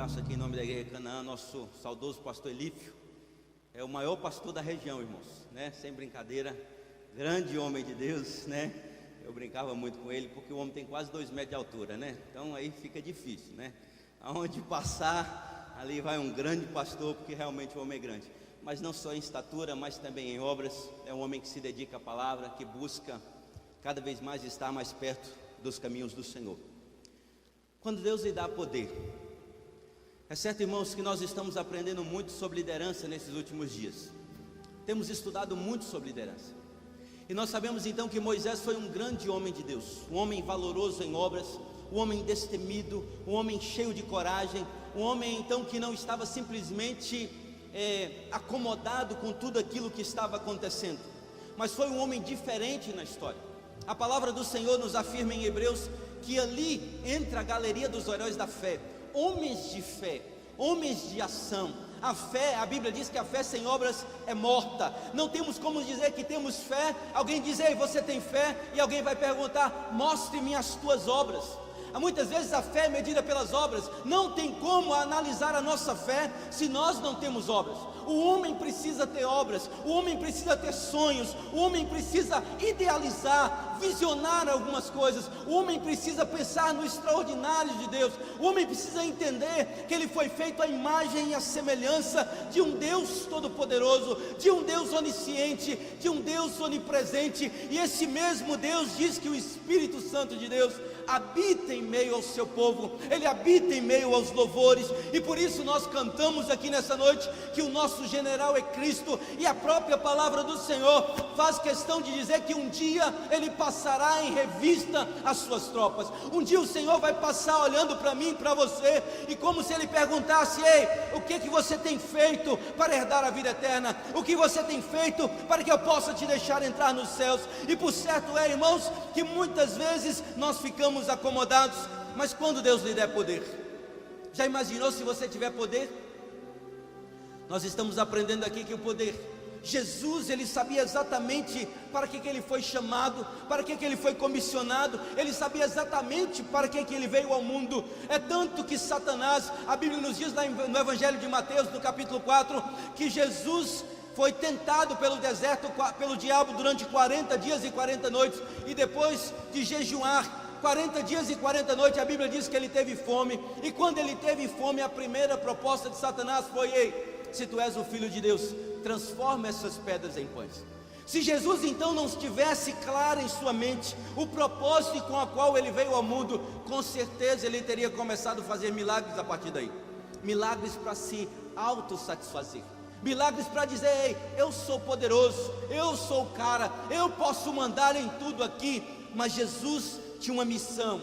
abraço aqui em nome da Igreja Canaã, nosso saudoso pastor Elífio. É o maior pastor da região, irmãos, né? Sem brincadeira, grande homem de Deus, né? Eu brincava muito com ele, porque o homem tem quase 2 metros de altura, né? Então aí fica difícil, né? Aonde passar, ali vai um grande pastor, porque realmente o homem é grande. Mas não só em estatura, mas também em obras. É um homem que se dedica à palavra, que busca cada vez mais estar mais perto dos caminhos do Senhor. Quando Deus lhe dá poder, é certo, irmãos, que nós estamos aprendendo muito sobre liderança nesses últimos dias. Temos estudado muito sobre liderança. E nós sabemos então que Moisés foi um grande homem de Deus, um homem valoroso em obras, um homem destemido, um homem cheio de coragem, um homem então que não estava simplesmente acomodado com tudo aquilo que estava acontecendo, mas foi um homem diferente na história. A palavra do Senhor nos afirma em Hebreus que ali entra a galeria dos heróis da fé, homens de fé, homens de ação. A fé, a Bíblia diz que a fé sem obras é morta. Não temos como dizer que temos fé. Alguém diz: ei, você tem fé? E alguém vai perguntar: mostre-me as tuas obras. Muitas vezes a fé é medida pelas obras. Não tem como analisar a nossa fé se nós não temos obras. O homem precisa ter obras, o homem precisa ter sonhos, o homem precisa idealizar, visionar algumas coisas, o homem precisa pensar no extraordinário de Deus, o homem precisa entender que ele foi feito à imagem e à semelhança de um Deus todo-poderoso, de um Deus onisciente, de um Deus onipresente. E esse mesmo Deus diz que o Espírito Santo de Deus habita em meio ao seu povo, ele habita em meio aos louvores. E por isso nós cantamos aqui nessa noite que o nosso general é Cristo, e a própria palavra do Senhor faz questão de dizer que um dia ele passará em revista as suas tropas. Um dia o Senhor vai passar olhando para mim e para você, e como se ele perguntasse: ei, o que você tem feito para herdar a vida eterna? O que você tem feito para que eu possa te deixar entrar nos céus? E por certo é, irmãos, que muitas vezes nós ficamos acomodados, mas quando Deus lhe der poder, já imaginou se você tiver poder? Nós estamos aprendendo aqui que o poder, Jesus, ele sabia exatamente para que ele foi chamado, para que ele foi comissionado, ele sabia exatamente para que ele veio ao mundo. É tanto que Satanás, a Bíblia nos diz lá no Evangelho de Mateus, no capítulo 4, que Jesus foi tentado pelo deserto, pelo diabo durante 40 dias e 40 noites, e depois de jejuar 40 dias e 40 noites, a Bíblia diz que ele teve fome. E quando ele teve fome, a primeira proposta de Satanás foi: ei, se tu és o Filho de Deus, transforma essas pedras em pães. Se Jesus então não estivesse claro em sua mente o propósito com o qual ele veio ao mundo, com certeza ele teria começado a fazer milagres a partir daí. Milagres para se autossatisfazer, milagres para dizer: ei, eu sou poderoso, eu sou o cara, eu posso mandar em tudo aqui. Mas Jesus tinha uma missão,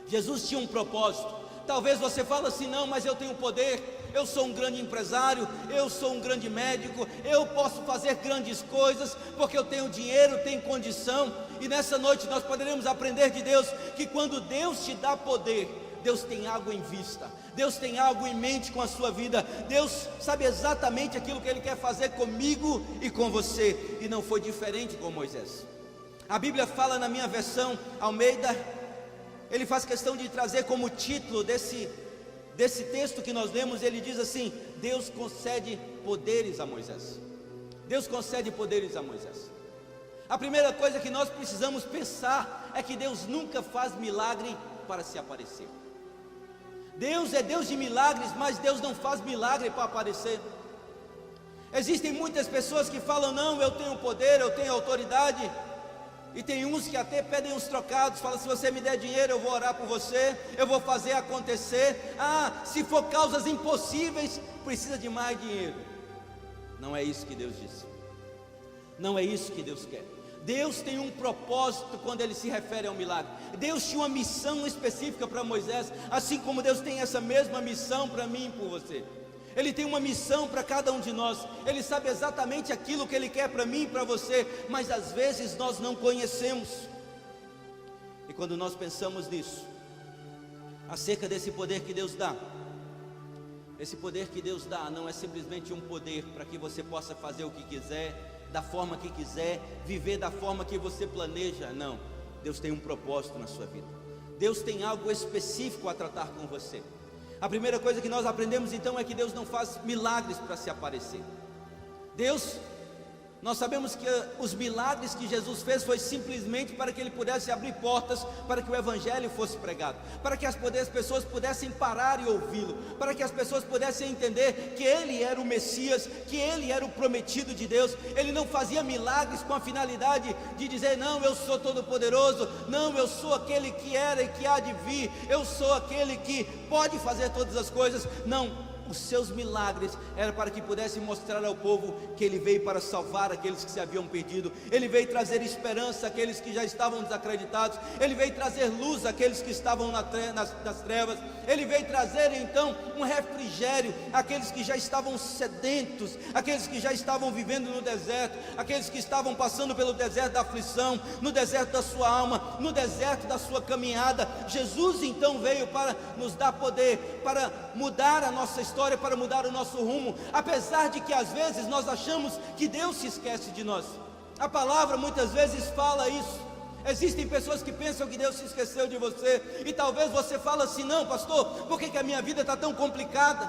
Jesus tinha um propósito. Talvez você fale assim: não, mas eu tenho poder, eu sou um grande empresário, eu sou um grande médico, eu posso fazer grandes coisas, porque eu tenho dinheiro, tenho condição. E nessa noite nós poderemos aprender de Deus que quando Deus te dá poder, Deus tem algo em vista, Deus tem algo em mente com a sua vida. Deus sabe exatamente aquilo que Ele quer fazer comigo e com você, e não foi diferente com Moisés. A Bíblia fala, na minha versão Almeida, ele faz questão de trazer como título desse texto que nós lemos, ele diz assim: Deus concede poderes a Moisés. Deus concede poderes a Moisés. A primeira coisa que nós precisamos pensar é que Deus nunca faz milagre para se aparecer. Deus é Deus de milagres, mas Deus não faz milagre para aparecer. Existem muitas pessoas que falam: não, eu tenho poder, eu tenho autoridade. E tem uns que até pedem uns trocados, falam: se você me der dinheiro, eu vou orar por você, eu vou fazer acontecer. Se for causas impossíveis, precisa de mais dinheiro. Não é isso que Deus disse, não é isso que Deus quer. Deus tem um propósito quando Ele se refere ao milagre. Deus tinha uma missão específica para Moisés, assim como Deus tem essa mesma missão para mim e por você. Ele tem uma missão para cada um de nós. Ele sabe exatamente aquilo que Ele quer para mim e para você, mas às vezes nós não conhecemos. E quando nós pensamos nisso, acerca desse poder que Deus dá, esse poder que Deus dá não é simplesmente um poder para que você possa fazer o que quiser, da forma que quiser, viver da forma que você planeja. Não, Deus tem um propósito na sua vida. Deus tem algo específico a tratar com você. A primeira coisa que nós aprendemos então é que Deus não faz milagres para se aparecer. Nós sabemos que os milagres que Jesus fez foi simplesmente para que Ele pudesse abrir portas para que o Evangelho fosse pregado, para que as pessoas pudessem parar e ouvi-lo, para que as pessoas pudessem entender que Ele era o Messias, que Ele era o prometido de Deus. Ele não fazia milagres com a finalidade de dizer: não, eu sou todo poderoso, não, eu sou aquele que era e que há de vir, eu sou aquele que pode fazer todas as coisas. Não, os seus milagres eram para que pudesse mostrar ao povo que Ele veio para salvar aqueles que se haviam perdido. Ele veio trazer esperança àqueles que já estavam desacreditados. Ele veio trazer luz àqueles que estavam nas trevas. Ele veio trazer então um refrigério àqueles que já estavam sedentos, aqueles que já estavam vivendo no deserto, aqueles que estavam passando pelo deserto da aflição, no deserto da sua alma, no deserto da sua caminhada. Jesus então veio para nos dar poder, para mudar a nossa história, para mudar o nosso rumo, apesar de que às vezes nós achamos que Deus se esquece de nós. A palavra muitas vezes fala isso. Existem pessoas que pensam que Deus se esqueceu de você, e talvez você fale assim: não, pastor, por que a minha vida está tão complicada?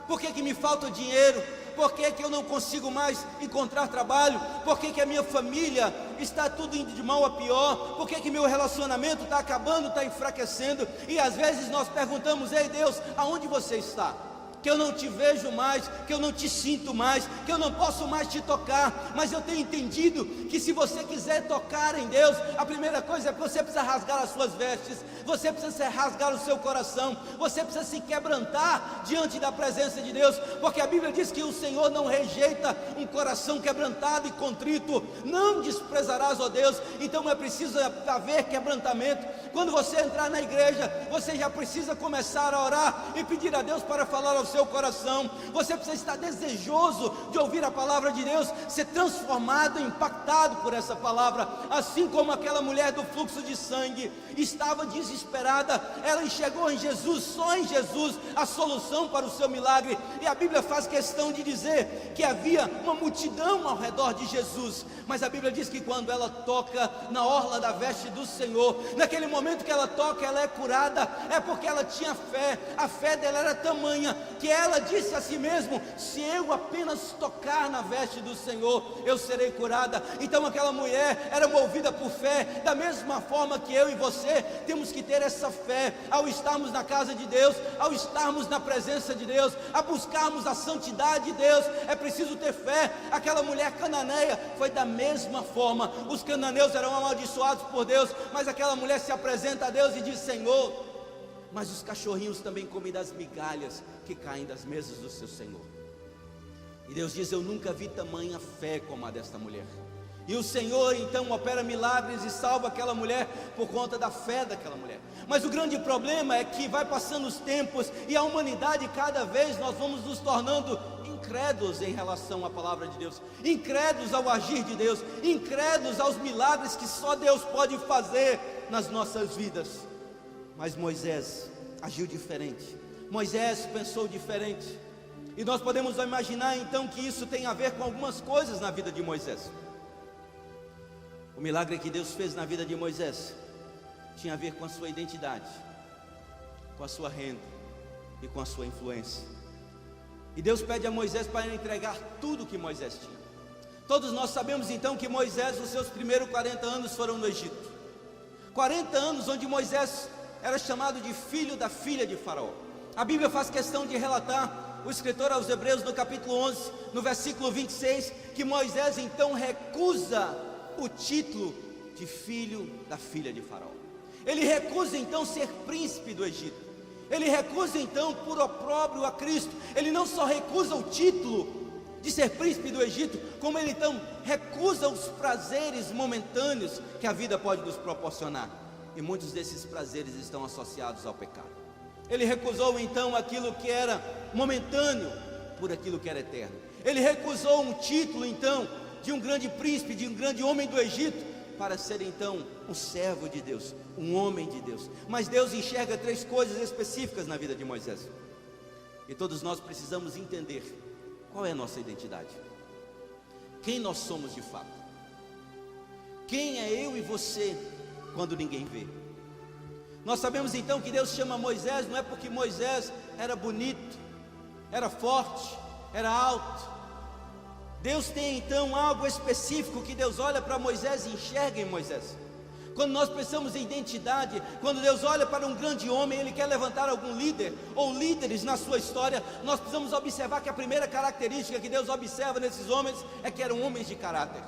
Por que me falta dinheiro? Por que eu não consigo mais encontrar trabalho? Por que a minha família está tudo indo de mal a pior? Por que meu relacionamento está acabando, está enfraquecendo? E às vezes nós perguntamos: ei Deus, aonde você está? Que eu não te vejo mais, que eu não te sinto mais, que eu não posso mais te tocar. Mas eu tenho entendido que se você quiser tocar em Deus, a primeira coisa é que você precisa rasgar as suas vestes, você precisa rasgar o seu coração, você precisa se quebrantar diante da presença de Deus, porque a Bíblia diz que o Senhor não rejeita um coração quebrantado e contrito. Não desprezarás, ó Deus. Então é preciso haver quebrantamento. Quando você entrar na igreja, você já precisa começar a orar e pedir a Deus para falar ao seu coração. Você precisa estar desejoso de ouvir a palavra de Deus, ser transformado, impactado por essa palavra, assim como aquela mulher do fluxo de sangue estava desesperada. Ela enxergou em Jesus, só em Jesus, a solução para o seu milagre. E a Bíblia faz questão de dizer que havia uma multidão ao redor de Jesus, mas a Bíblia diz que quando ela toca na orla da veste do Senhor, naquele momento que ela toca, ela é curada. É porque ela tinha fé. A fé dela era tamanha que ela disse a si mesma: se eu apenas tocar na veste do Senhor, eu serei curada. Então aquela mulher era movida por fé, da mesma forma que eu e você temos que ter essa fé ao estarmos na casa de Deus, ao estarmos na presença de Deus, a buscarmos a santidade de Deus. É preciso ter fé. Aquela mulher cananeia foi da mesma forma. Os cananeus eram amaldiçoados por Deus, mas aquela mulher se apresenta a Deus e diz: Senhor, mas os cachorrinhos também comem das migalhas que caem das mesas do seu Senhor. E Deus diz: eu nunca vi tamanha fé como a desta mulher. E o Senhor então opera milagres e salva aquela mulher por conta da fé daquela mulher. Mas o grande problema é que vai passando os tempos e a humanidade, cada vez nós vamos nos tornando incrédulos em relação à palavra de Deus, incrédulos ao agir de Deus, incrédulos aos milagres que só Deus pode fazer nas nossas vidas. Mas Moisés agiu diferente, Moisés pensou diferente, e nós podemos imaginar então que isso tem a ver com algumas coisas na vida de Moisés. O milagre que Deus fez na vida de Moisés tinha a ver com a sua identidade, com a sua renda e com a sua influência. E Deus pede a Moisés para entregar tudo que Moisés tinha. Todos nós sabemos então que Moisés, os seus primeiros 40 anos foram no Egito. 40 anos onde Moisés era chamado de filho da filha de Faraó. A Bíblia faz questão de relatar, o escritor aos Hebreus no capítulo 11, no versículo 26, que Moisés então recusa o título de filho da filha de Faraó. Ele recusa então ser príncipe do Egito. Ele recusa então por opróbrio a Cristo. Ele não só recusa o título de ser príncipe do Egito, como ele então recusa os prazeres momentâneos que a vida pode nos proporcionar. E muitos desses prazeres estão associados ao pecado. Ele recusou então aquilo que era momentâneo por aquilo que era eterno. Ele recusou um título então de um grande príncipe, de um grande homem do Egito, para ser então um servo de Deus, um homem de Deus. Mas Deus enxerga 3 coisas específicas na vida de Moisés, e todos nós precisamos entender qual é a nossa identidade, quem nós somos de fato, quem é eu e você quando ninguém vê. Nós sabemos então que Deus chama Moisés, não é porque Moisés era bonito, era forte, era alto. Deus tem então algo específico que Deus olha para Moisés e enxerga em Moisés. Quando nós pensamos em identidade, quando Deus olha para um grande homem, Ele quer levantar algum líder ou líderes na sua história, nós precisamos observar que a primeira característica que Deus observa nesses homens é que eram homens de caráter.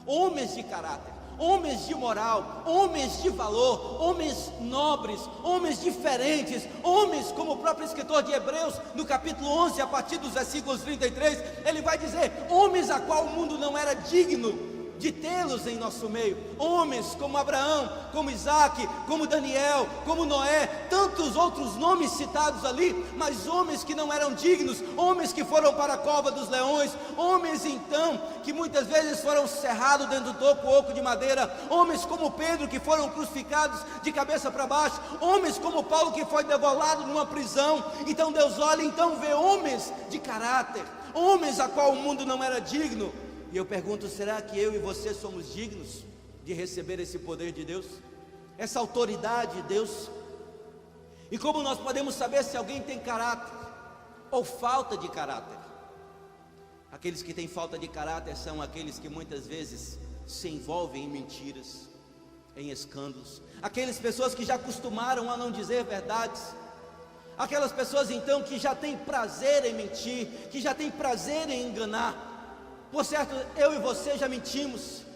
Homens de caráter, homens de moral, homens de valor, homens nobres, homens diferentes, homens como o próprio escritor de Hebreus, no capítulo 11, a partir dos versículos 33, ele vai dizer, homens a qual o mundo não era digno de tê-los em nosso meio, homens como Abraão, como Isaac, como Daniel, como Noé, tantos outros nomes citados ali, mas homens que não eram dignos, homens que foram para a cova dos leões, homens então, que muitas vezes foram cerrados dentro do oco de madeira, homens como Pedro que foram crucificados de cabeça para baixo, homens como Paulo que foi degolado numa prisão. Então Deus olha, então vê homens de caráter, homens a qual o mundo não era digno. E eu pergunto, será que eu e você somos dignos de receber esse poder de Deus? Essa autoridade de Deus? E como nós podemos saber se alguém tem caráter ou falta de caráter? Aqueles que têm falta de caráter são aqueles que muitas vezes se envolvem em mentiras, em escândalos. Aquelas pessoas que já acostumaram a não dizer verdades. Aquelas pessoas então que já têm prazer em mentir, que já têm prazer em enganar. Por certo, eu e você já mentimos.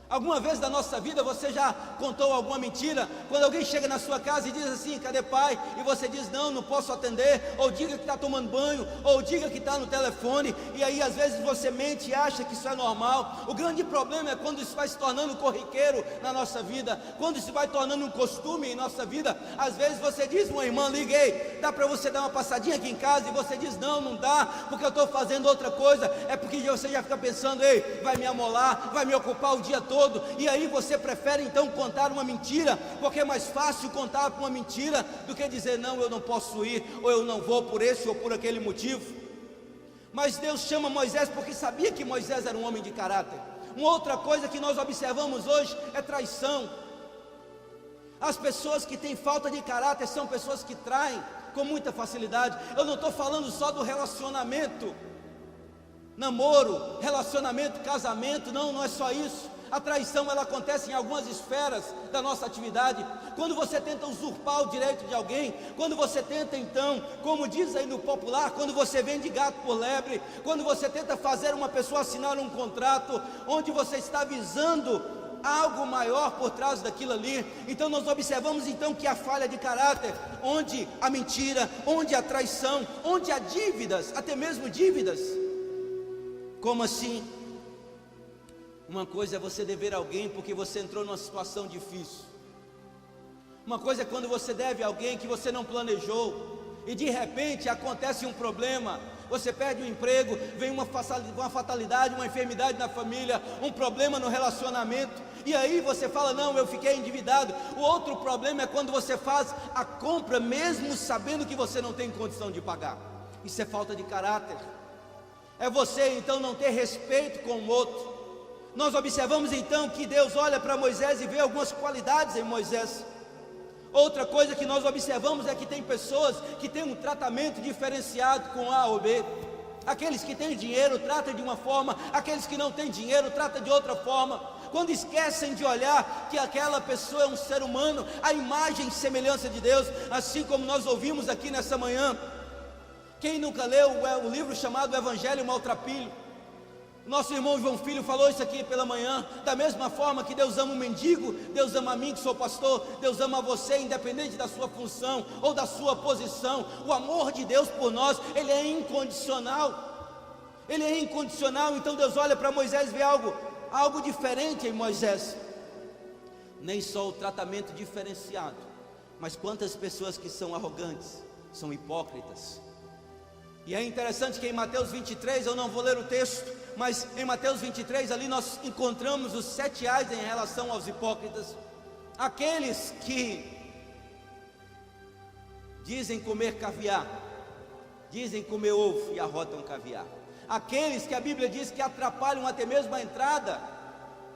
Alguma vez da nossa vida você já contou alguma mentira? Quando alguém chega na sua casa e diz assim, cadê pai? E você diz, não posso atender. Ou diga que está tomando banho, ou diga que está no telefone. E aí às vezes você mente e acha que isso é normal. O grande problema é quando isso vai se tornando corriqueiro na nossa vida, quando isso vai tornando um costume em nossa vida. Às vezes você diz, uma irmã, liguei, dá para você dar uma passadinha aqui em casa? E você diz, não dá, porque eu estou fazendo outra coisa. É porque você já fica pensando, ei, vai me amolar, vai me ocupar o dia todo. E aí você prefere então contar uma mentira, porque é mais fácil contar uma mentira do que dizer, não, eu não posso ir, ou eu não vou por esse ou por aquele motivo. Mas Deus chama Moisés porque sabia que Moisés era um homem de caráter. Uma outra coisa que nós observamos hoje é traição. As pessoas que têm falta de caráter são pessoas que traem com muita facilidade. Eu não estou falando só do relacionamento, namoro, relacionamento, casamento, não é só isso. A traição ela acontece em algumas esferas da nossa atividade. Quando você tenta usurpar o direito de alguém, quando você tenta então, como diz aí no popular, quando você vende gato por lebre, quando você tenta fazer uma pessoa assinar um contrato, onde você está visando algo maior por trás daquilo ali. Então nós observamos então que a falha de caráter, onde a mentira, onde a traição, onde há dívidas, até mesmo dívidas. Como assim? Uma coisa é você dever alguém porque você entrou numa situação difícil. Uma coisa é quando você deve alguém que você não planejou e de repente acontece um problema. Você perde o emprego, vem uma fatalidade, uma enfermidade na família, um problema no relacionamento, e aí você fala, não, eu fiquei endividado. O outro problema é quando você faz a compra mesmo sabendo que você não tem condição de pagar. Isso é falta de caráter. É você então não ter respeito com o outro. Nós observamos então que Deus olha para Moisés e vê algumas qualidades em Moisés. Outra coisa que nós observamos é que tem pessoas que têm um tratamento diferenciado com A ou B. Aqueles que têm dinheiro tratam de uma forma, aqueles que não têm dinheiro tratam de outra forma. Quando esquecem de olhar que aquela pessoa é um ser humano, a imagem e semelhança de Deus, assim como nós ouvimos aqui nessa manhã. Quem nunca leu o livro chamado Evangelho Maltrapilho? Nosso irmão João Filho falou isso aqui pela manhã. Da mesma forma que Deus ama o mendigo, Deus ama a mim que sou pastor, Deus ama você independente da sua função ou da sua posição. O amor de Deus por nós, ele é incondicional. Ele é incondicional. Então Deus olha para Moisés e vê algo diferente em Moisés. Nem só o tratamento diferenciado, mas quantas pessoas que são arrogantes, são hipócritas. E é interessante que em Mateus 23, eu não vou ler o texto, mas em Mateus 23 ali nós encontramos os 7 A's em relação aos hipócritas. Aqueles que dizem comer caviar, dizem comer ovo e arrotam caviar. Aqueles que a Bíblia diz que atrapalham até mesmo a entrada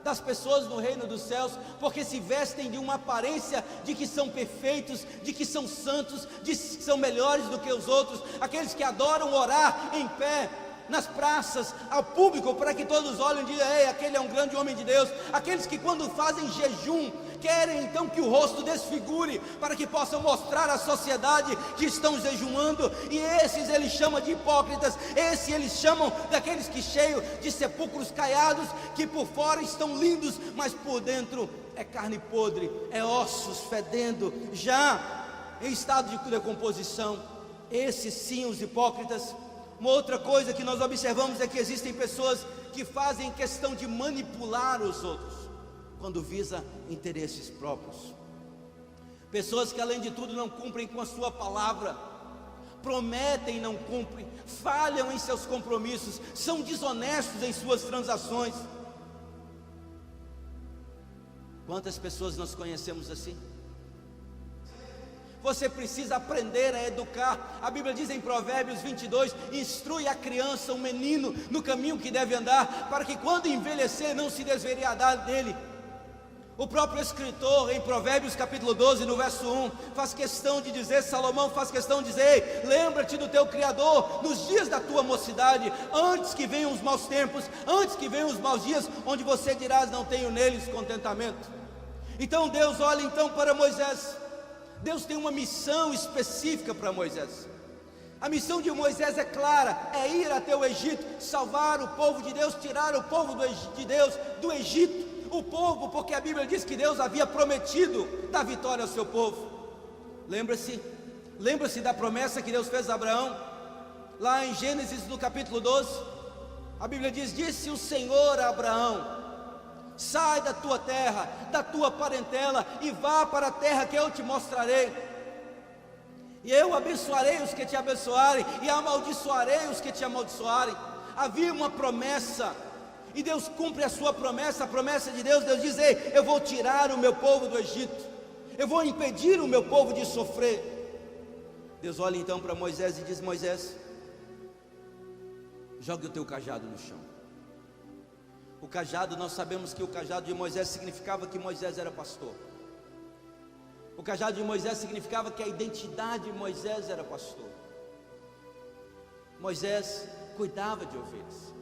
das pessoas no reino dos céus, porque se vestem de uma aparência de que são perfeitos, de que são santos, de que são melhores do que os outros, aqueles que adoram orar em pé, nas praças, ao público, para que todos olhem e digam: ei, aquele é um grande homem de Deus. Aqueles que quando fazem jejum, querem então que o rosto desfigure, para que possam mostrar à sociedade que estão jejuando, e esses ele chama de hipócritas, esses eles chamam daqueles que cheios de sepulcros caiados, que por fora estão lindos, mas por dentro é carne podre, é ossos fedendo, já em estado de decomposição. Esses sim, os hipócritas. Uma outra coisa que nós observamos é que existem pessoas que fazem questão de manipular os outros, quando visa interesses próprios. Pessoas que além de tudo não cumprem com a sua palavra, prometem e não cumprem, falham em seus compromissos, são desonestos em suas transações. Quantas pessoas nós conhecemos assim? Você precisa aprender a educar. A Bíblia diz em Provérbios 22: instrui a criança, o menino, no caminho que deve andar, para que quando envelhecer não se desviar dele. O próprio escritor em Provérbios capítulo 12, no verso 1, faz questão de dizer, Salomão faz questão de dizer: lembra-te do teu Criador nos dias da tua mocidade, antes que venham os maus tempos, antes que venham os maus dias, onde você dirás: não tenho neles contentamento. Então Deus olha então para Moisés. Deus tem uma missão específica para Moisés. A missão de Moisés é clara: é ir até o Egito, salvar o povo de Deus, tirar o povo de Deus do Egito. O povo, porque a Bíblia diz que Deus havia prometido dar vitória ao seu povo. Lembra-se da promessa que Deus fez a Abraão, lá em Gênesis no capítulo 12. A Bíblia diz: disse o Senhor a Abraão: sai da tua terra, da tua parentela, e vá para a terra que eu te mostrarei. E eu abençoarei os que te abençoarem, e amaldiçoarei os que te amaldiçoarem. Havia uma promessa, e Deus cumpre a sua promessa, a promessa de Deus. Deus diz: ei, eu vou tirar o meu povo do Egito, eu vou impedir o meu povo de sofrer. Deus olha então para Moisés e diz: Moisés, jogue o teu cajado no chão. O cajado, nós sabemos que o cajado de Moisés significava que Moisés era pastor. O cajado de Moisés significava que a identidade de Moisés era pastor. Moisés cuidava de ovelhas.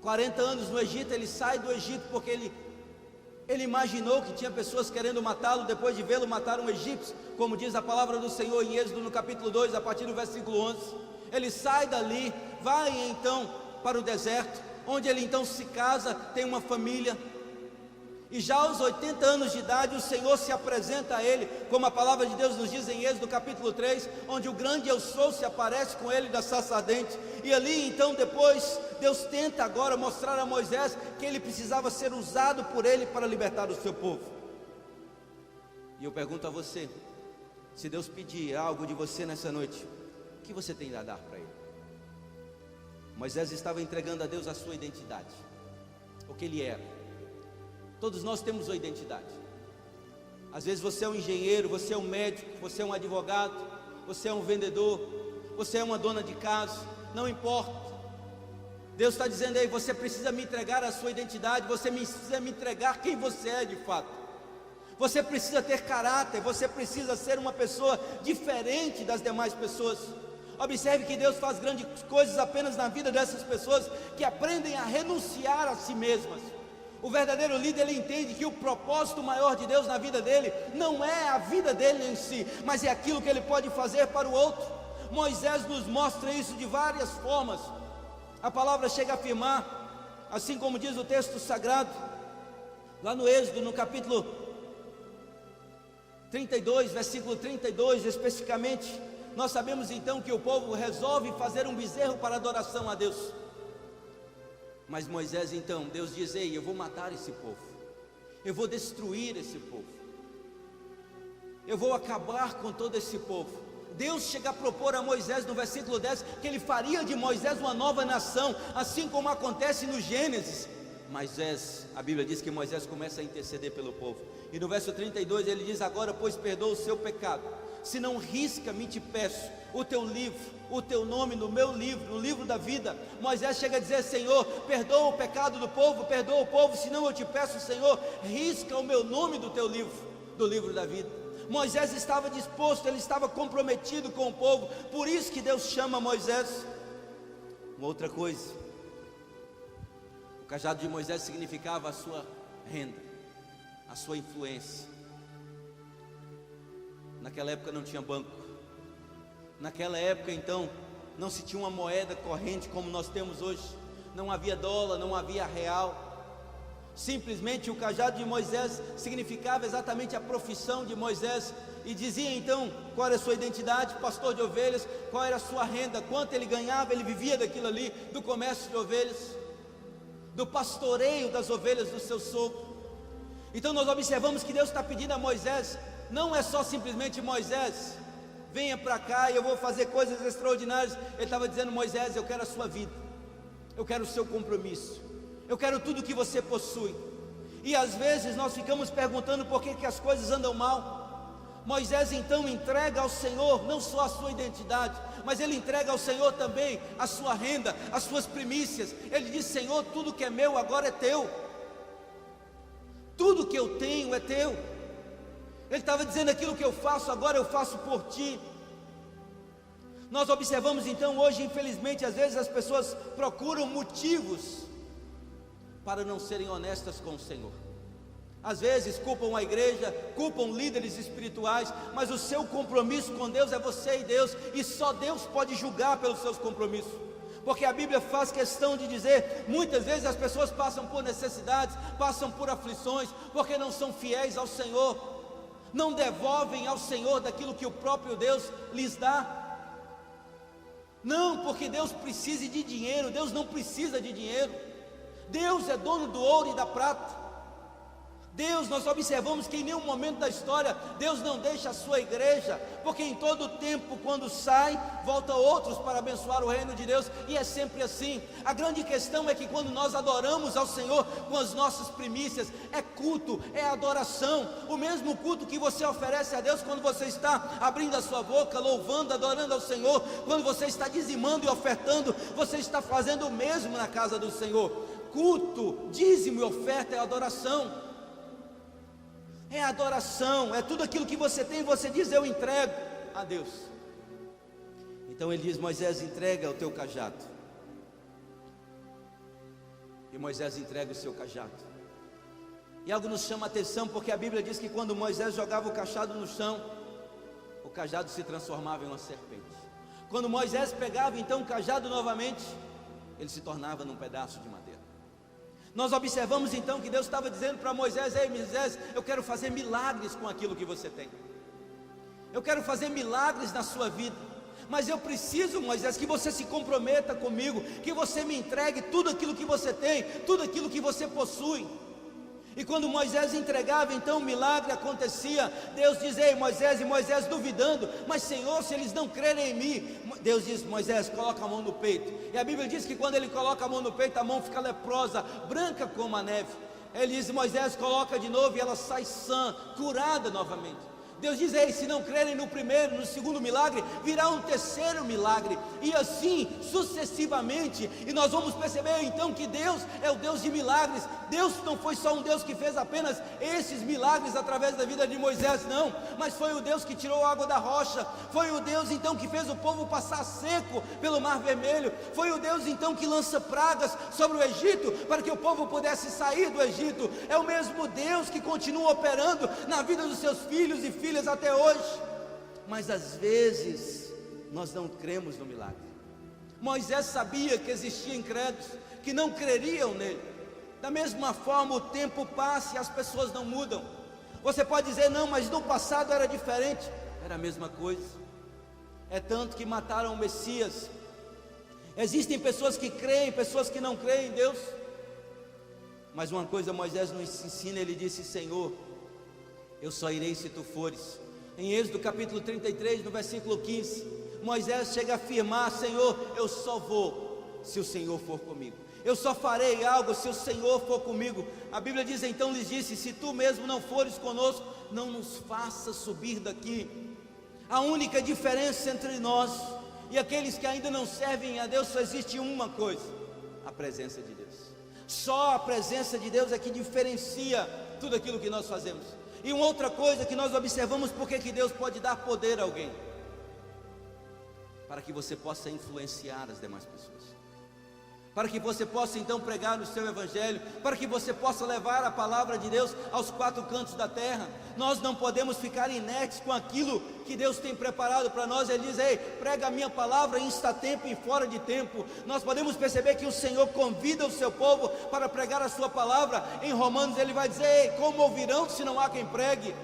40 anos no Egito, ele sai do Egito porque ele imaginou que tinha pessoas querendo matá-lo, depois de vê-lo matar um egípcio, como diz a palavra do Senhor em Êxodo no capítulo 2, a partir do versículo 11. Ele sai dali, vai então para o deserto, onde ele então se casa, tem uma família, e já aos 80 anos de idade o Senhor se apresenta a ele, como a palavra de Deus nos diz em Êxodo capítulo 3, onde o grande eu sou se aparece com ele da sarça ardente. E ali então depois Deus tenta agora mostrar a Moisés que ele precisava ser usado por ele para libertar o seu povo. E eu pergunto a você: se Deus pedir algo de você nessa noite, o que você tem a dar para ele? Moisés estava entregando a Deus a sua identidade, o que ele era. Todos nós temos uma identidade. Às vezes você é um engenheiro, você é um médico, você é um advogado, você é um vendedor, você é uma dona de casa, não importa. Deus está dizendo: aí, você precisa me entregar a sua identidade, você precisa me entregar quem você é de fato. Você precisa ter caráter, você precisa ser uma pessoa diferente das demais pessoas. Observe que Deus faz grandes coisas apenas na vida dessas pessoas que aprendem a renunciar a si mesmas. O verdadeiro líder, ele entende que o propósito maior de Deus na vida dele não é a vida dele em si, mas é aquilo que ele pode fazer para o outro. Moisés nos mostra isso de várias formas. A palavra chega a afirmar, assim como diz o texto sagrado, lá no Êxodo, no capítulo 32, versículo 32 especificamente. Nós sabemos então que o povo resolve fazer um bezerro para adoração a Deus. Mas Moisés então, Deus diz: ei, eu vou matar esse povo, eu vou destruir esse povo, eu vou acabar com todo esse povo. Deus chega a propor a Moisés no versículo 10 que ele faria de Moisés uma nova nação, assim como acontece no Gênesis. Moisés, a Bíblia diz que Moisés começa a interceder pelo povo, e no verso 32 ele diz: agora pois perdoa o seu pecado, se não risca-me, te peço, o teu livro, o teu nome no meu livro, no livro da vida. Moisés chega a dizer: Senhor, perdoa o pecado do povo, perdoa o povo, senão eu te peço, Senhor, risca o meu nome do teu livro, do livro da vida. Moisés estava disposto, ele estava comprometido com o povo, por isso que Deus chama Moisés. Uma outra coisa, o cajado de Moisés significava a sua renda, a sua influência. Naquela época não tinha banco, naquela época então não se tinha uma moeda corrente como nós temos hoje, não havia dólar, não havia real. Simplesmente o cajado de Moisés significava exatamente a profissão de Moisés, e dizia então qual era a sua identidade: pastor de ovelhas. Qual era a sua renda, quanto ele ganhava, ele vivia daquilo ali, do comércio de ovelhas, do pastoreio das ovelhas do seu sogro. Então nós observamos que Deus está pedindo a Moisés, não é só simplesmente: Moisés, venha para cá e eu vou fazer coisas extraordinárias. Ele estava dizendo: Moisés, eu quero a sua vida, eu quero o seu compromisso, eu quero tudo que você possui. E às vezes nós ficamos perguntando por que as coisas andam mal. Moisés então entrega ao Senhor não só a sua identidade, mas ele entrega ao Senhor também a sua renda, as suas primícias. Ele diz: Senhor, tudo que é meu agora é teu, tudo que eu tenho é teu. Ele estava dizendo: aquilo que eu faço agora eu faço por ti. Nós observamos então hoje, infelizmente, às vezes as pessoas procuram motivos para não serem honestas com o Senhor. Às vezes culpam a igreja, culpam líderes espirituais, mas o seu compromisso com Deus é você e Deus, e só Deus pode julgar pelos seus compromissos. Porque a Bíblia faz questão de dizer, muitas vezes as pessoas passam por necessidades, passam por aflições, porque não são fiéis ao Senhor, não devolvem ao Senhor daquilo que o próprio Deus lhes dá. Não porque Deus precise de dinheiro, Deus não precisa de dinheiro. Deus é dono do ouro e da prata. Deus, nós observamos que em nenhum momento da história Deus não deixa a sua igreja, porque em todo tempo, quando sai, volta outros para abençoar o reino de Deus, e é sempre assim. A grande questão é que quando nós adoramos ao Senhor com as nossas primícias, é culto, é adoração. O mesmo culto que você oferece a Deus quando você está abrindo a sua boca, louvando, adorando ao Senhor, quando você está dizimando e ofertando, você está fazendo o mesmo na casa do Senhor. Culto, dízimo e oferta é adoração. É adoração, é tudo aquilo que você tem, você diz: eu entrego a Deus. Então ele diz: Moisés, entrega o teu cajado. E Moisés entrega o seu cajado. E algo nos chama a atenção, porque a Bíblia diz que quando Moisés jogava o cajado no chão, o cajado se transformava em uma serpente. Quando Moisés pegava então o cajado novamente, ele se tornava num pedaço de madeira. Nós observamos então que Deus estava dizendo para Moisés: ei Moisés, eu quero fazer milagres com aquilo que você tem, eu quero fazer milagres na sua vida, mas eu preciso, Moisés, que você se comprometa comigo, que você me entregue tudo aquilo que você tem, tudo aquilo que você possui. E quando Moisés entregava, então o milagre acontecia. Deus diz: ei Moisés, e Moisés duvidando: mas Senhor, se eles não crerem em mim. Deus diz: Moisés, coloca a mão no peito. E a Bíblia diz que quando ele coloca a mão no peito, a mão fica leprosa, branca como a neve. Ele diz: Moisés, coloca de novo, e ela sai sã, curada novamente. Deus diz: ei, se não crerem no primeiro, no segundo milagre, virá um terceiro milagre, e assim sucessivamente. E nós vamos perceber então que Deus é o Deus de milagres. Deus não foi só um Deus que fez apenas esses milagres através da vida de Moisés, não, mas foi o Deus que tirou a água da rocha, foi o Deus então que fez o povo passar seco pelo mar vermelho, foi o Deus então que lança pragas sobre o Egito, para que o povo pudesse sair do Egito. É o mesmo Deus que continua operando na vida dos seus filhos e filhas até hoje. Mas às vezes nós não cremos no milagre. Moisés sabia que existiam incrédulos que não creriam nele. Da mesma forma, o tempo passa e as pessoas não mudam. Você pode dizer: não, mas no passado era diferente. Era a mesma coisa. É tanto que mataram o Messias. Existem pessoas que creem, pessoas que não creem em Deus. Mas uma coisa Moisés nos ensina, ele disse: Senhor, eu só irei se tu fores. Em Êxodo capítulo 33, no versículo 15, Moisés chega a afirmar: Senhor, eu só vou se o Senhor for comigo. Eu só farei algo se o Senhor for comigo. A Bíblia diz: então lhes disse: se tu mesmo não fores conosco, não nos faça subir daqui. A única diferença entre nós e aqueles que ainda não servem a Deus, só existe uma coisa: a presença de Deus. Só a presença de Deus é que diferencia tudo aquilo que nós fazemos. E uma outra coisa que nós observamos, porque que Deus pode dar poder a alguém, para que você possa influenciar as demais pessoas, para que você possa então pregar o seu evangelho, para que você possa levar a palavra de Deus aos quatro cantos da terra. Nós não podemos ficar inertes com aquilo que Deus tem preparado para nós. Ele diz: ei, prega a minha palavra em tempo e fora de tempo. Nós podemos perceber que o Senhor convida o seu povo para pregar a sua palavra. Em Romanos ele vai dizer: ei, como ouvirão se não há quem pregue?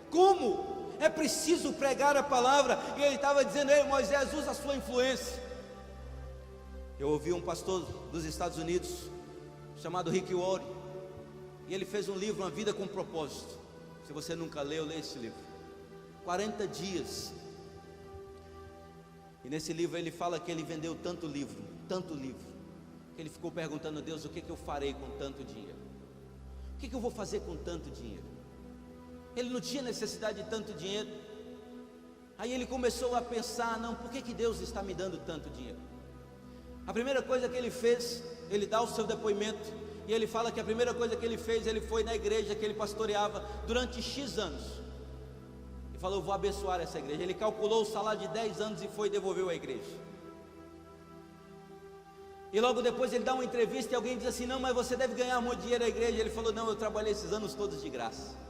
Como? É preciso pregar a palavra. E ele estava dizendo: ei, Moisés, usa a sua influência. Eu ouvi um pastor dos Estados Unidos, chamado Rick Warren, e ele fez um livro, Uma Vida com Propósito. Se você nunca leu, lê esse livro. 40 dias. E nesse livro ele fala que ele vendeu tanto livro, que ele ficou perguntando a Deus: o que eu farei com tanto dinheiro? O que eu vou fazer com tanto dinheiro? Ele não tinha necessidade de tanto dinheiro. Aí ele começou a pensar: não, por que Deus está me dando tanto dinheiro? A primeira coisa que ele fez, ele dá o seu depoimento, e ele fala que a primeira coisa que ele fez, ele foi na igreja que ele pastoreava durante X anos, e falou: vou abençoar essa igreja. Ele calculou o salário de 10 anos e foi e devolveu à igreja. E logo depois ele dá uma entrevista e alguém diz assim: não, mas você deve ganhar muito dinheiro à igreja. Ele falou: não, eu trabalhei esses anos todos de graça.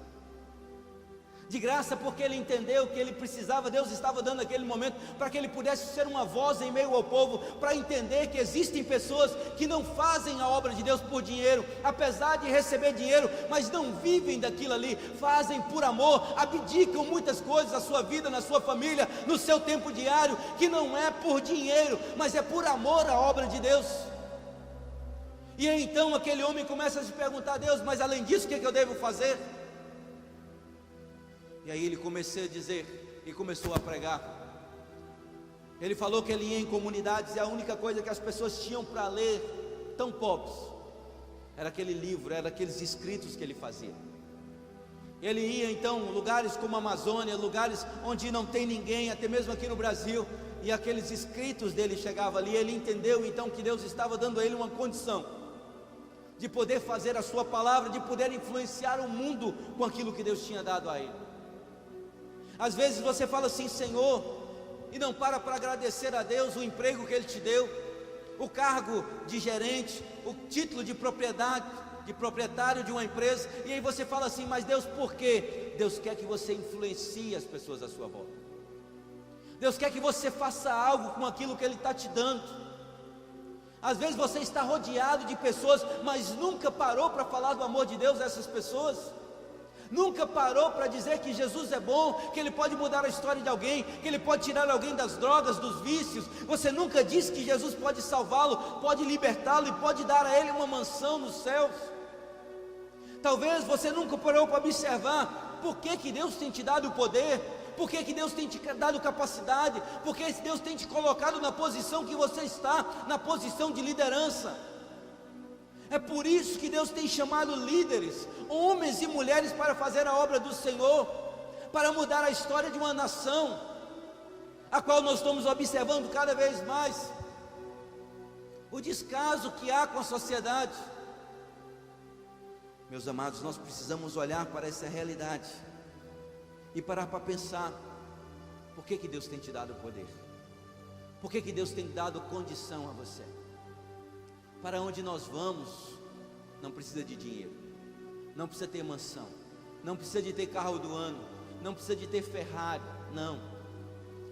De graça, porque ele entendeu que ele precisava, Deus estava dando aquele momento para que ele pudesse ser uma voz em meio ao povo, para entender que existem pessoas que não fazem a obra de Deus por dinheiro, apesar de receber dinheiro, mas não vivem daquilo ali, fazem por amor, abdicam muitas coisas na sua vida, na sua família, no seu tempo diário, que não é por dinheiro, mas é por amor à obra de Deus. E então aquele homem começa a se perguntar: Deus, mas além disso, o que eu devo fazer? E aí ele começou a dizer, e começou a pregar. Ele falou que ele ia em comunidades, e a única coisa que as pessoas tinham para ler, tão pobres, era aquele livro, era aqueles escritos que ele fazia. Ele ia então em lugares como a Amazônia, lugares onde não tem ninguém, até mesmo aqui no Brasil, e aqueles escritos dele chegavam ali. Ele entendeu então que Deus estava dando a ele uma condição de poder fazer a sua palavra, de poder influenciar o mundo com aquilo que Deus tinha dado a ele. Às vezes você fala assim: Senhor, e não para agradecer a Deus o emprego que Ele te deu, o cargo de gerente, o título de propriedade, de proprietário de uma empresa. E aí você fala assim: mas Deus, por quê? Deus quer que você influencie as pessoas à sua volta. Deus quer que você faça algo com aquilo que Ele está te dando. Às vezes você está rodeado de pessoas, mas nunca parou para falar do amor de Deus a essas pessoas. Nunca parou para dizer que Jesus é bom, que Ele pode mudar a história de alguém, que Ele pode tirar alguém das drogas, dos vícios. Você nunca disse que Jesus pode salvá-lo, pode libertá-lo e pode dar a ele uma mansão nos céus. Talvez você nunca parou para observar por que Deus tem te dado o poder, por que Deus tem te dado capacidade, por que Deus tem te colocado na posição que você está, na posição de liderança. É por isso que Deus tem chamado líderes, homens e mulheres, para fazer a obra do Senhor, para mudar a história de uma nação, a qual nós estamos observando cada vez mais o descaso que há com a sociedade. Meus amados, nós precisamos olhar para essa realidade e parar para pensar: por que Deus tem te dado poder? Por que Deus tem dado condição a você? Para onde nós vamos, não precisa de dinheiro, não precisa ter mansão, não precisa de ter carro do ano, não precisa de ter Ferrari, não.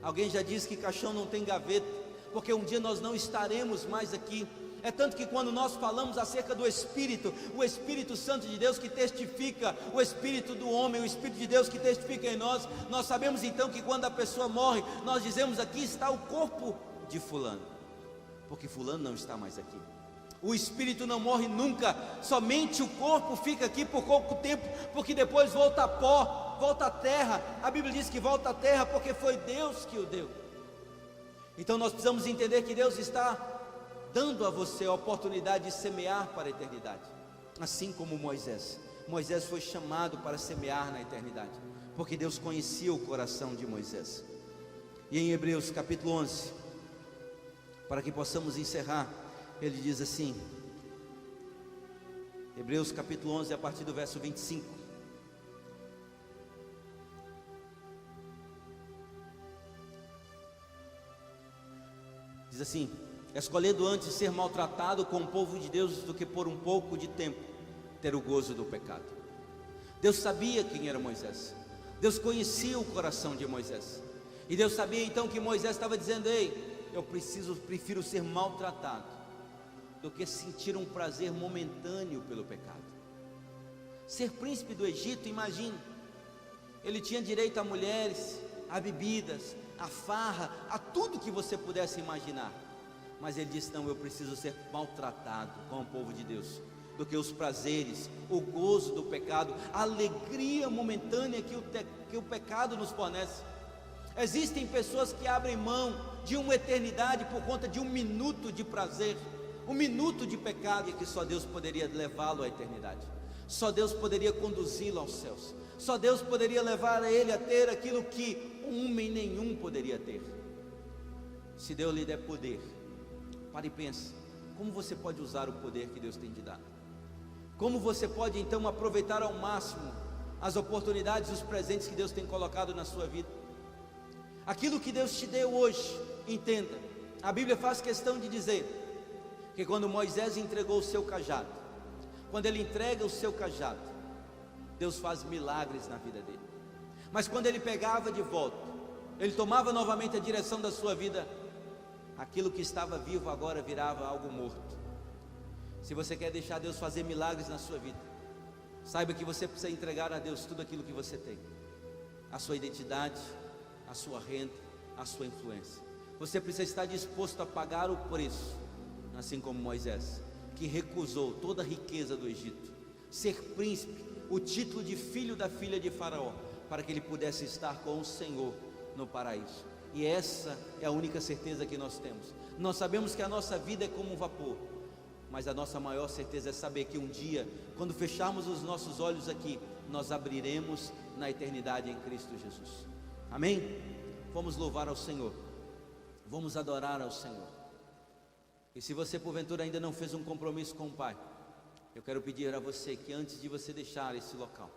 Alguém já disse que caixão não tem gaveta, porque um dia nós não estaremos mais aqui. É tanto que quando nós falamos acerca do Espírito, o Espírito Santo de Deus que testifica, o Espírito do homem, o Espírito de Deus que testifica em nós, nós sabemos então que quando a pessoa morre, nós dizemos: aqui está o corpo de fulano, porque fulano não está mais aqui. O Espírito não morre nunca, somente o corpo fica aqui por pouco tempo, porque depois volta a pó, volta à terra. A Bíblia diz que volta à terra porque foi Deus que o deu. Então nós precisamos entender que Deus está dando a você a oportunidade de semear para a eternidade, assim como Moisés foi chamado para semear na eternidade, porque Deus conhecia o coração de Moisés. E em Hebreus capítulo 11, para que possamos encerrar, ele diz assim, Hebreus capítulo 11, a partir do verso 25. Diz assim: escolhendo antes ser maltratado com o povo de Deus do que por um pouco de tempo ter o gozo do pecado. Deus sabia quem era Moisés, Deus conhecia o coração de Moisés, e Deus sabia então que Moisés estava dizendo: ei, eu prefiro ser maltratado do que sentir um prazer momentâneo pelo pecado. Ser príncipe do Egito, imagine, ele tinha direito a mulheres, a bebidas, a farra, a tudo que você pudesse imaginar, mas ele disse: não, eu preciso ser maltratado com o povo de Deus, do que os prazeres, o gozo do pecado, a alegria momentânea que o pecado nos fornece. Existem pessoas que abrem mão de uma eternidade por conta de um minuto de prazer, um minuto de pecado, e que só Deus poderia levá-lo à eternidade, só Deus poderia conduzi-lo aos céus, só Deus poderia levar ele a ter aquilo que homem nenhum poderia ter. Se Deus lhe der poder, pare e pense, como você pode usar o poder que Deus tem te dado? Como você pode então aproveitar ao máximo as oportunidades e os presentes que Deus tem colocado na sua vida? Aquilo que Deus te deu hoje, entenda, a Bíblia faz questão de dizer que quando Moisés entregou o seu cajado, quando ele entrega o seu cajado, Deus faz milagres na vida dele. Mas quando ele pegava de volta, ele tomava novamente a direção da sua vida, aquilo que estava vivo agora virava algo morto. Se você quer deixar Deus fazer milagres na sua vida, saiba que você precisa entregar a Deus tudo aquilo que você tem, a sua identidade, a sua renda, a sua influência. Você precisa estar disposto a pagar o preço, assim como Moisés, que recusou toda a riqueza do Egito, ser príncipe, o título de filho da filha de Faraó, para que ele pudesse estar com o Senhor no paraíso. E essa é a única certeza que nós temos. Nós sabemos que a nossa vida é como um vapor, mas a nossa maior certeza é saber que um dia, quando fecharmos os nossos olhos aqui, nós abriremos na eternidade em Cristo Jesus. Amém? Vamos louvar ao Senhor, vamos adorar ao Senhor. E se você porventura ainda não fez um compromisso com o Pai, eu quero pedir a você que antes de você deixar esse local,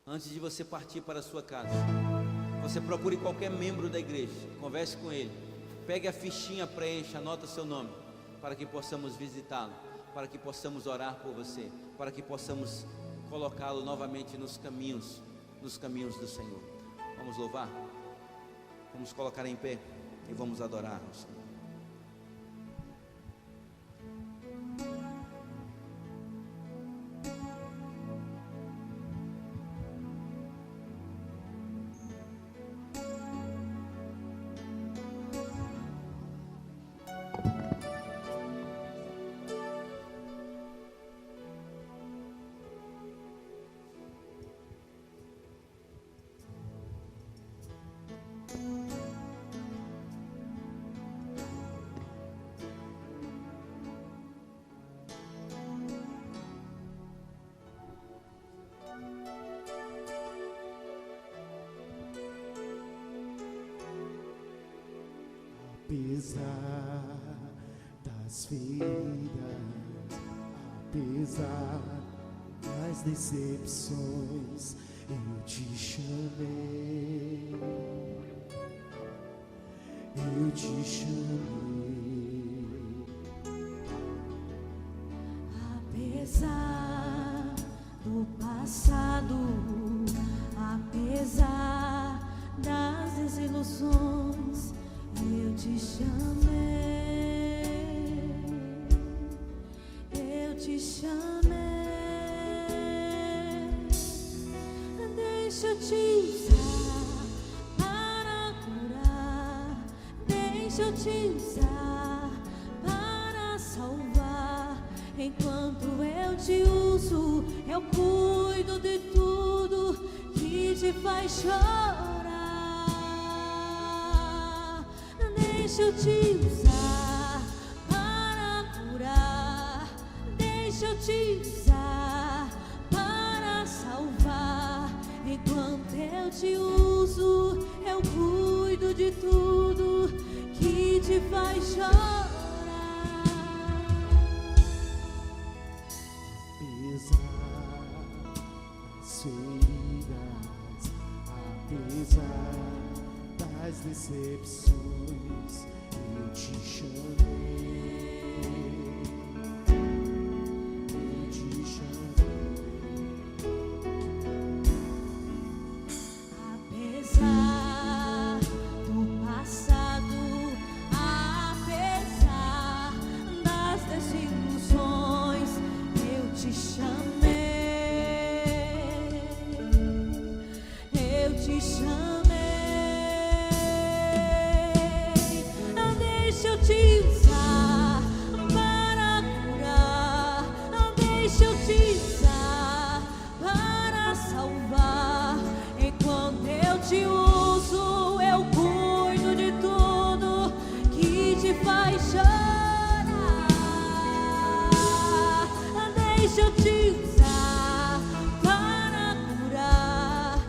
antes de você partir para a sua casa, você procure qualquer membro da igreja, converse com ele, pegue a fichinha, preencha, anota seu nome, para que possamos visitá-lo, para que possamos orar por você, para que possamos colocá-lo novamente nos caminhos do Senhor. Vamos louvar? Vamos colocar em pé e vamos adorar ao Senhor. Apesar das feridas, apesar das decepções, eu te chamei, eu te chamei. Apesar do passado, apesar das desilusões, eu te chamei, eu te chamei. Deixa eu te usar para curar, deixa eu te usar para salvar. Enquanto eu te uso, eu cuido de tudo que te faz chorar. Deixa eu te usar para curar, deixa eu te usar para salvar. Enquanto eu te uso, eu cuido de tudo que te faz chorar. Apesar das feridas, apesar das decepções, eu te chamei. Eu te chamei. Apesar do passado, apesar das desilusões, eu te chamei. Eu te chamei. Deixa eu te usar para curar. Deixa eu te usar para salvar. Enquanto eu te uso, eu cuido de tudo que te faz chorar. Deixa eu te usar para curar.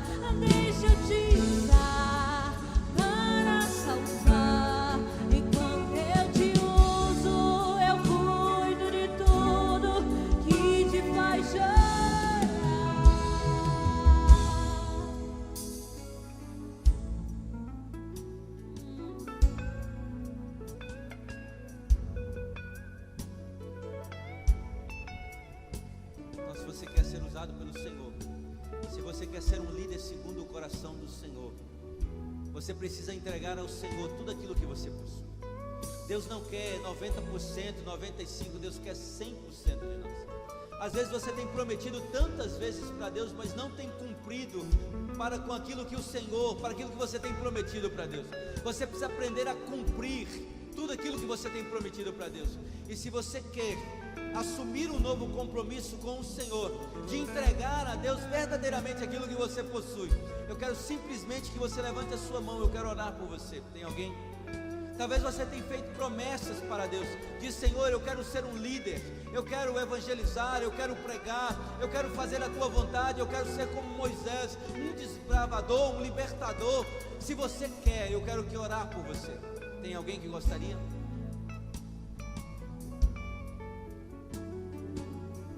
Deixa eu te usar para salvar. Enquanto eu te uso, eu cuido de tudo que te faz chorar. Então, se você quer ser usado pelo Senhor, se você quer ser um líder segundo o coração do Senhor, você precisa entregar ao Senhor tudo aquilo que você possui. Deus não quer 90%, 95%, Deus quer 100% de nós. Às vezes você tem prometido tantas vezes para Deus, mas não tem cumprido para com aquilo que o Senhor, para aquilo que você tem prometido para Deus. Você precisa aprender a cumprir tudo aquilo que você tem prometido para Deus. E se você quer assumir um novo compromisso com o Senhor, de entregar a Deus verdadeiramente aquilo que você possui, eu quero simplesmente que você levante a sua mão. Eu quero orar por você. Tem alguém? Talvez você tenha feito promessas para Deus. Diz: Senhor, eu quero ser um líder, eu quero evangelizar, eu quero pregar, eu quero fazer a tua vontade, eu quero ser como Moisés, um desbravador, um libertador. Se você quer, eu quero que orar por você. Tem alguém que gostaria?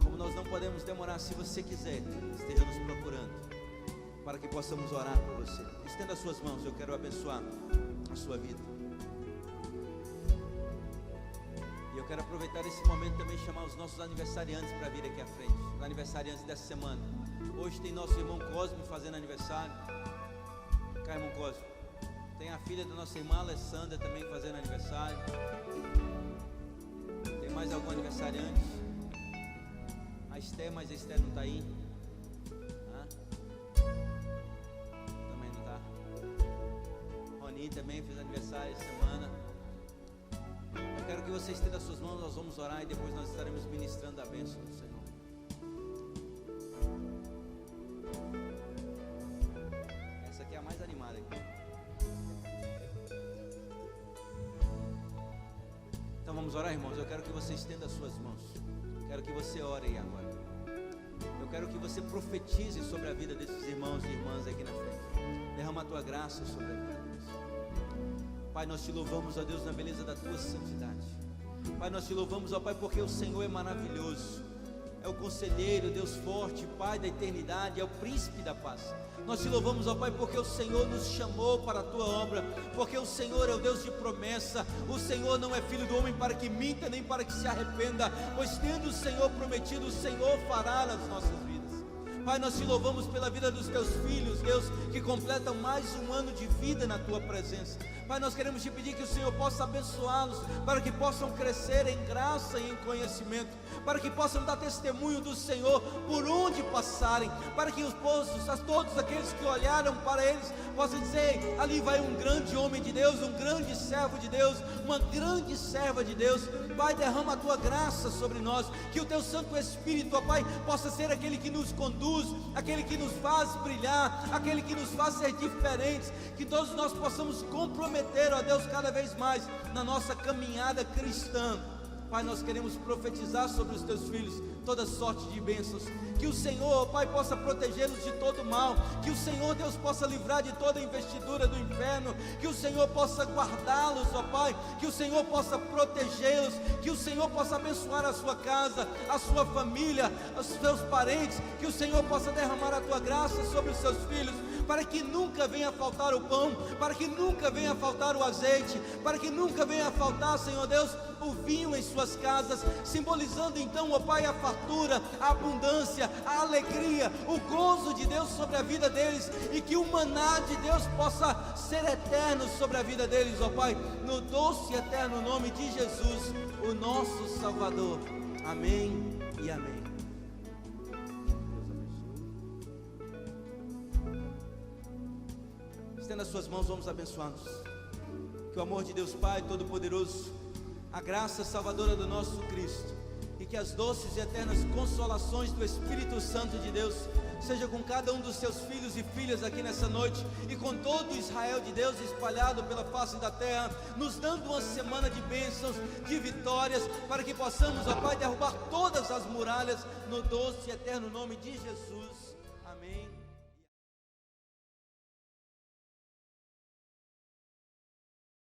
Como nós não podemos demorar, se você quiser, esteja nos procurando, para que possamos orar por você. Estenda as suas mãos, eu quero abençoar a sua vida. E eu quero aproveitar esse momento também, chamar os nossos aniversariantes para vir aqui à frente. Os aniversariantes dessa semana. Hoje tem nosso irmão Cosme fazendo aniversário. Cá, irmão Cosme. Tem a filha da nossa irmã Alessandra também fazendo aniversário. Tem mais algum aniversariante? A Esther, mas a Esther não está aí. Também não está. Roni também fez aniversário essa semana. Eu quero que você estenda as suas mãos, nós vamos orar e depois nós estaremos ministrando a bênção do Senhor. Essa aqui é a mais animada aqui. Então vamos orar, irmãos. Eu quero que você estenda as suas mãos. Eu quero que você ore aí agora. Eu quero que você profetize sobre a vida desses irmãos e irmãs aqui na frente. Derrama a tua graça sobre a vida deles. Pai, nós te louvamos, ó Deus, na beleza da tua santidade. Pai, nós te louvamos, ó Pai, porque o Senhor é maravilhoso. É o conselheiro, Deus forte, Pai da eternidade, é o príncipe da paz. Nós te louvamos, ó Pai, porque o Senhor nos chamou para a tua obra, porque o Senhor é o Deus de promessa. O Senhor não é filho do homem para que minta, nem para que se arrependa, pois tendo o Senhor prometido, o Senhor fará nas nossas vidas. Pai, nós te louvamos pela vida dos teus filhos, Deus, que completam mais um ano de vida na tua presença. Pai, nós queremos te pedir que o Senhor possa abençoá-los, para que possam crescer em graça e em conhecimento, para que possam dar testemunho do Senhor por onde passarem, para que os povos, todos aqueles que olharam para eles, possam dizer: ali vai um grande homem de Deus, um grande servo de Deus, uma grande serva de Deus. Pai, derrama a tua graça sobre nós, que o teu Santo Espírito, ó Pai, possa ser aquele que nos conduz, aquele que nos faz brilhar, aquele que nos faz ser diferentes, que todos nós possamos comprometer, ó Deus, cada vez mais na nossa caminhada cristã. Pai, nós queremos profetizar sobre os teus filhos toda sorte de bênçãos. Que o Senhor, ó Pai, possa protegê-los de todo mal. Que o Senhor, Deus, possa livrar de toda investidura do inferno. Que o Senhor possa guardá-los, ó Pai. Que o Senhor possa protegê-los. Que o Senhor possa abençoar a sua casa, a sua família, os seus parentes. Que o Senhor possa derramar a tua graça sobre os seus filhos, para que nunca venha faltar o pão, para que nunca venha faltar o azeite, para que nunca venha faltar, Senhor Deus, o vinho em suas casas, simbolizando então, ó Pai, a fartura, a abundância, a alegria, o gozo de Deus sobre a vida deles, e que o maná de Deus possa ser eterno sobre a vida deles, ó Pai, no doce e eterno nome de Jesus, o nosso Salvador. Amém e amém. Estenda as suas mãos, vamos abençoar-nos. Que o amor de Deus Pai Todo-Poderoso, a graça salvadora do nosso Cristo, e que as doces e eternas consolações do Espírito Santo de Deus seja com cada um dos seus filhos e filhas aqui nessa noite, e com todo Israel de Deus espalhado pela face da terra, nos dando uma semana de bênçãos, de vitórias, para que possamos, ó Pai, derrubar todas as muralhas no doce e eterno nome de Jesus. Amém.